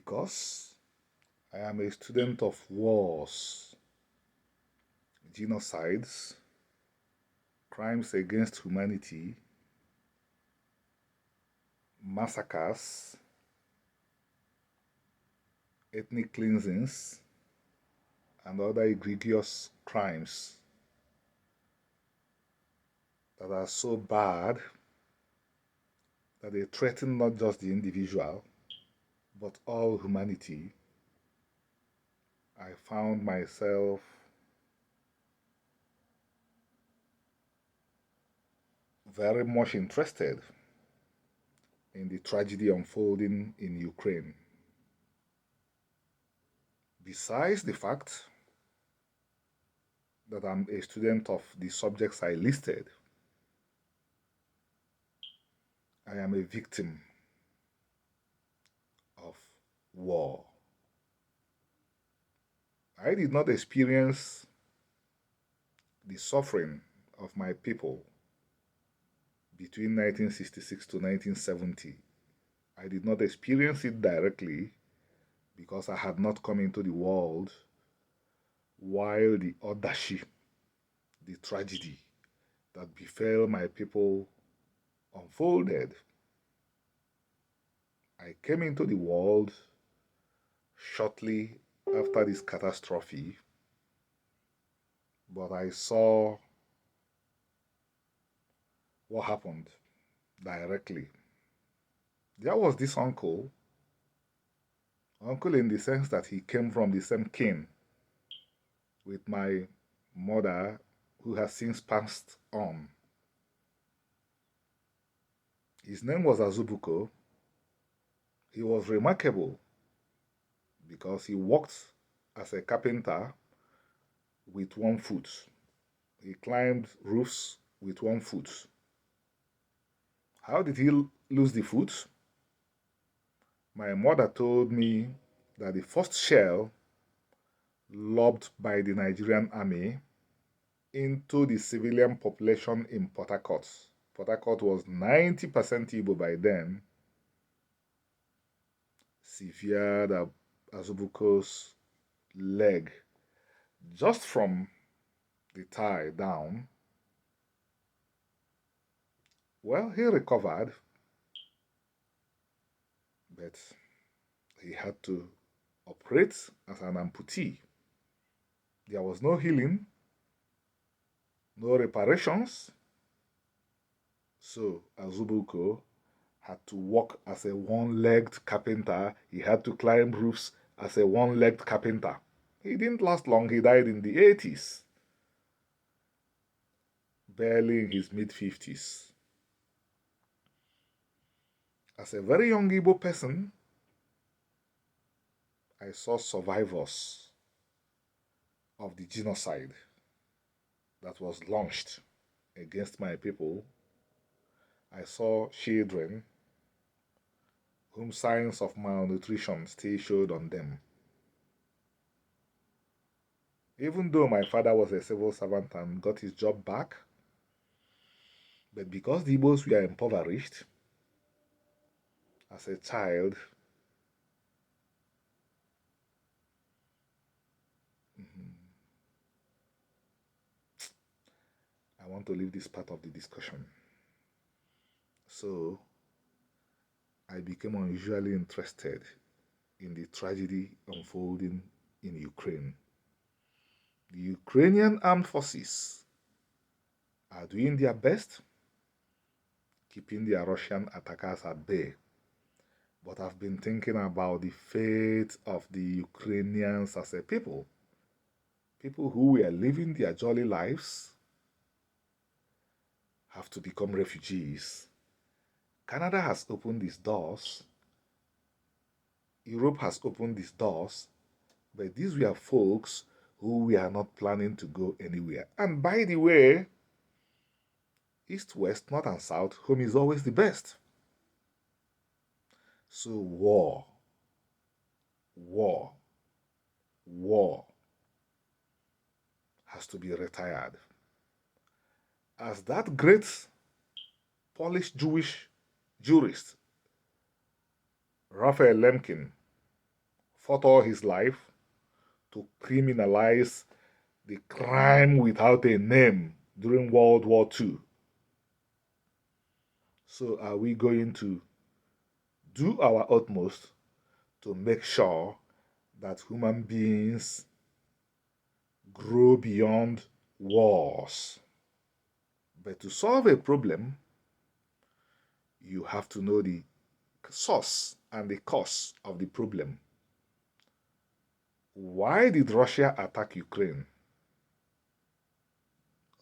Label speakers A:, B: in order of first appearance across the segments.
A: because I am a student of wars, genocides, crimes against humanity, massacres, ethnic cleansings, and other egregious crimes that are so bad that they threaten not just the individual, but all humanity. I found myself very much interested in the tragedy unfolding in Ukraine. Besides the fact that I'm a student of the subjects I listed, I am a victim of war. I did not experience the suffering of my people between 1966 to 1970. I did not experience it directly because I had not come into the world while the audacy, the tragedy that befell my people unfolded. I came into the world shortly after this catastrophe, but I saw what happened directly. There was this uncle in the sense that he came from the same kin with my mother, who has since passed on. His name was Azubuko. He was remarkable because he worked as a carpenter with one foot. He climbed roofs with one foot. How did he lose the foot? My mother told me that the first shell lobbed by the Nigerian army into the civilian population in Port Harcourt. Port Harcourt was 90% Igbo by then. Severed Azubuko's leg just from the thigh down. Well, he recovered, but he had to operate as an amputee. There was no healing, no reparations, so Azubuko had to work as a one-legged carpenter. He had to climb roofs as a one-legged carpenter. He didn't last long. He died in the 80s, barely in his mid-50s. As a very young Igbo person, I saw survivors of the genocide that was launched against my people. I saw children whom signs of malnutrition still showed on them. Even though my father was a civil servant and got his job back, but because the Igbos were impoverished, as a child, I want to leave this part of the discussion. So, I became unusually interested in the tragedy unfolding in Ukraine. The Ukrainian armed forces are doing their best, keeping their Russian attackers at bay. But I've been thinking about the fate of the Ukrainians as a people. People who were living their jolly lives have to become refugees. Canada has opened its doors. Europe has opened its doors. But these were folks who were not planning to go anywhere. And by the way, east, west, north, and south, home is always the best. So war has to be retired. As that great Polish Jewish jurist, Raphael Lemkin, fought all his life to criminalize the crime without a name during World War II. So are we going to do our utmost to make sure that human beings grow beyond wars? But to solve a problem, you have to know the source and the cause of the problem. Why did Russia attack Ukraine?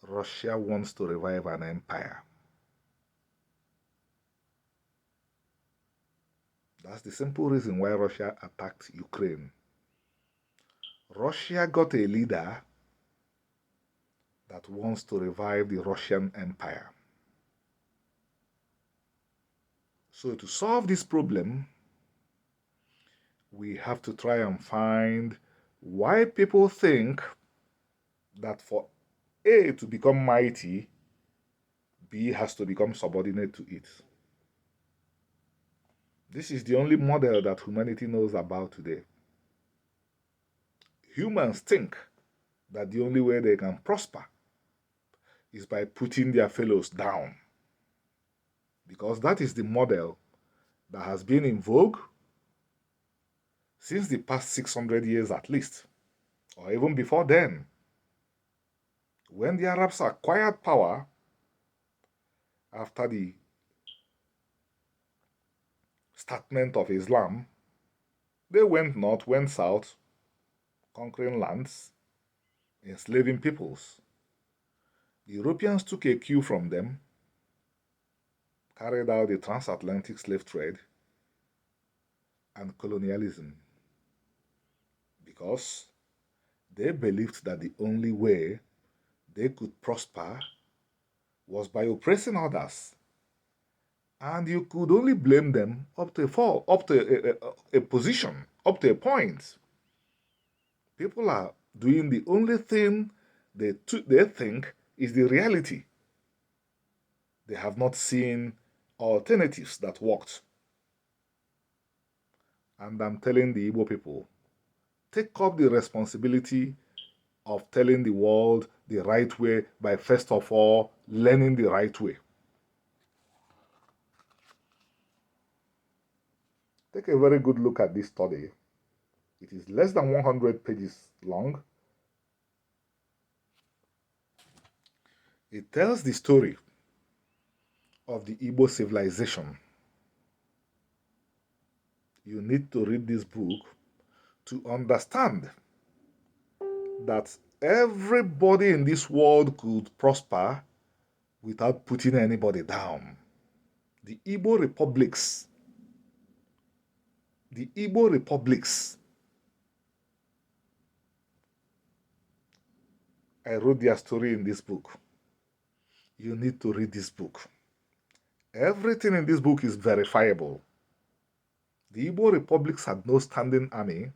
A: Russia wants to revive an empire. That's the simple reason why Russia attacked Ukraine. Russia got a leader that wants to revive the Russian Empire. So to solve this problem, we have to try and find why people think that for A to become mighty, B has to become subordinate to it. This is the only model that humanity knows about today. Humans think that the only way they can prosper is by putting their fellows down, because that is the model that has been in vogue since the past 600 years at least, or even before then. When the Arabs acquired power after the statement of Islam, they went north, went south, conquering lands, enslaving peoples. The Europeans took a cue from them, carried out the transatlantic slave trade and colonialism, because they believed that the only way they could prosper was by oppressing others, and you could only blame them up to a position, up to a point. People are doing the only thing they think is the reality. They have not seen alternatives that worked. And I'm telling the Igbo people, take up the responsibility of telling the world the right way by first of all learning the right way. Take a very good look at this study. It is less than 100 pages long. It tells the story of the Igbo civilization. You need to read this book to understand that everybody in this world could prosper without putting anybody down. The Igbo republics, I wrote their story in this book. You need to read this book. Everything in this book is verifiable. The Igbo republics had no standing army,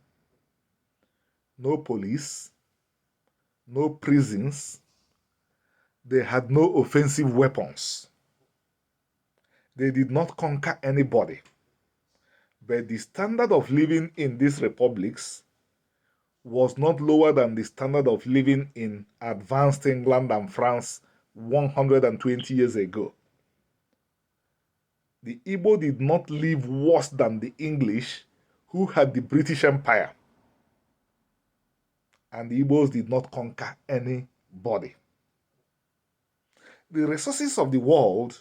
A: no police, no prisons. They had no offensive weapons. They did not conquer anybody. But the standard of living in these republics was not lower than the standard of living in advanced England and France 120 years ago. The Igbo did not live worse than the English, who had the British Empire. And the Igbos did not conquer anybody. The resources of the world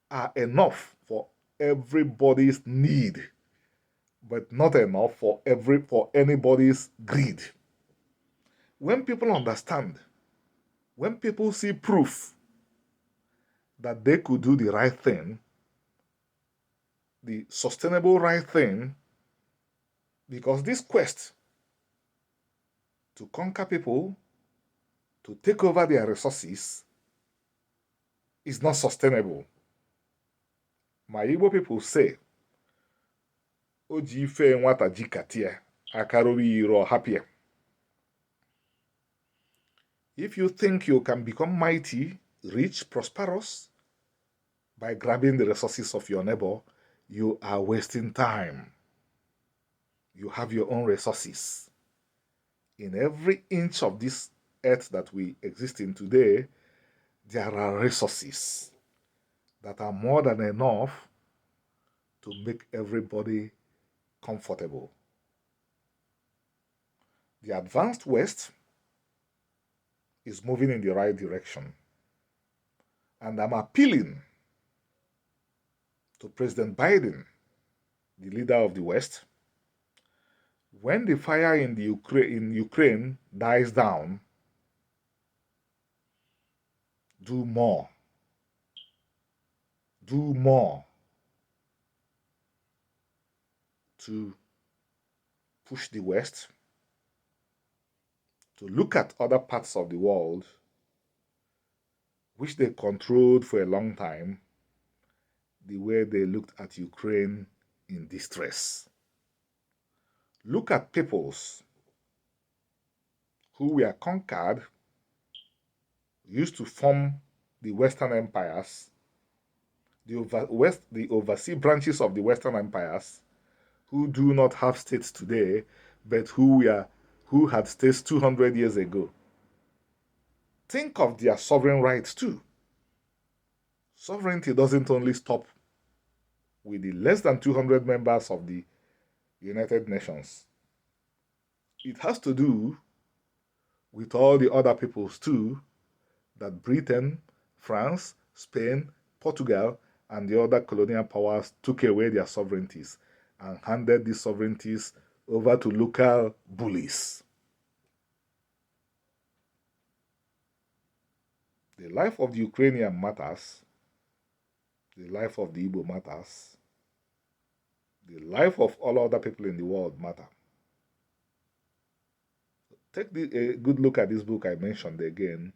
A: are enough for everybody's need, but not enough for anybody's greed. When people understand, when people see proof that they could do the right thing, the sustainable right thing, because this quest to conquer people, to take over their resources, is not sustainable. My Igbo people say, Oji fe nwata jikatia, akarobi yiro happier. If you think you can become mighty, rich, prosperous by grabbing the resources of your neighbor, you are wasting time. You have your own resources. In every inch of this earth that we exist in today, there are resources that are more than enough to make everybody comfortable. The advanced West is moving in the right direction. And I'm appealing to President Biden, the leader of the West, when the fire in Ukraine dies down, do more. Do more to push the West to look at other parts of the world which they controlled for a long time, the way they looked at Ukraine in distress. Look at peoples who were conquered, used to form the Western empires, the overseas branches of the Western empires, who do not have states today, but who had states 200 years ago. Think of their sovereign rights too. Sovereignty doesn't only stop with the less than 200 members of the United Nations. It has to do with all the other peoples too, that Britain, France, Spain, Portugal, and the other colonial powers took away their sovereignties and handed these sovereignties over to local bullies. The life of the Ukrainian matters. The life of the Igbo matters. The life of all other people in the world matter. Take a good look at this book I mentioned again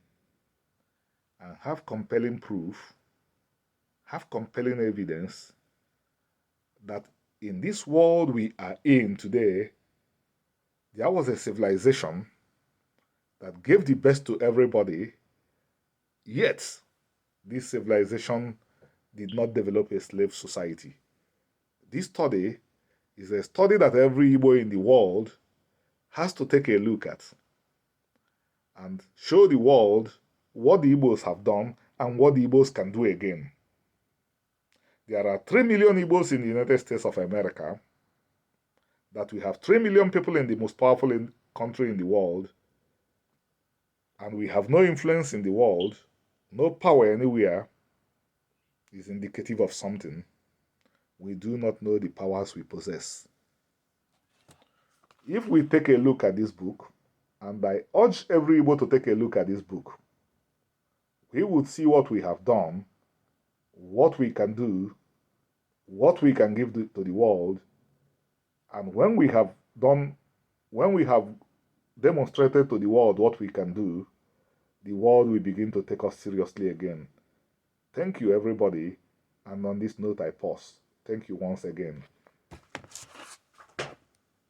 A: and have compelling proof, have compelling evidence that in this world we are in today, there was a civilization that gave the best to everybody, yet this civilization did not develop a slave society. This study is a study that every Igbo in the world has to take a look at and show the world what the Igbos have done and what the Igbos can do again. There are 3 million Igbos in the United States of America, that we have 3 million people in the most powerful country in the world, and we have no influence in the world, no power anywhere, is indicative of something. We do not know the powers we possess. If we take a look at this book, and I urge every Igbo to take a look at this book, we would see what we have done, what we can do, what we can give to the world, and when we have demonstrated to the world what we can do, the world will begin to take us seriously again. Thank you, everybody, and on this note I pause. Thank you once again.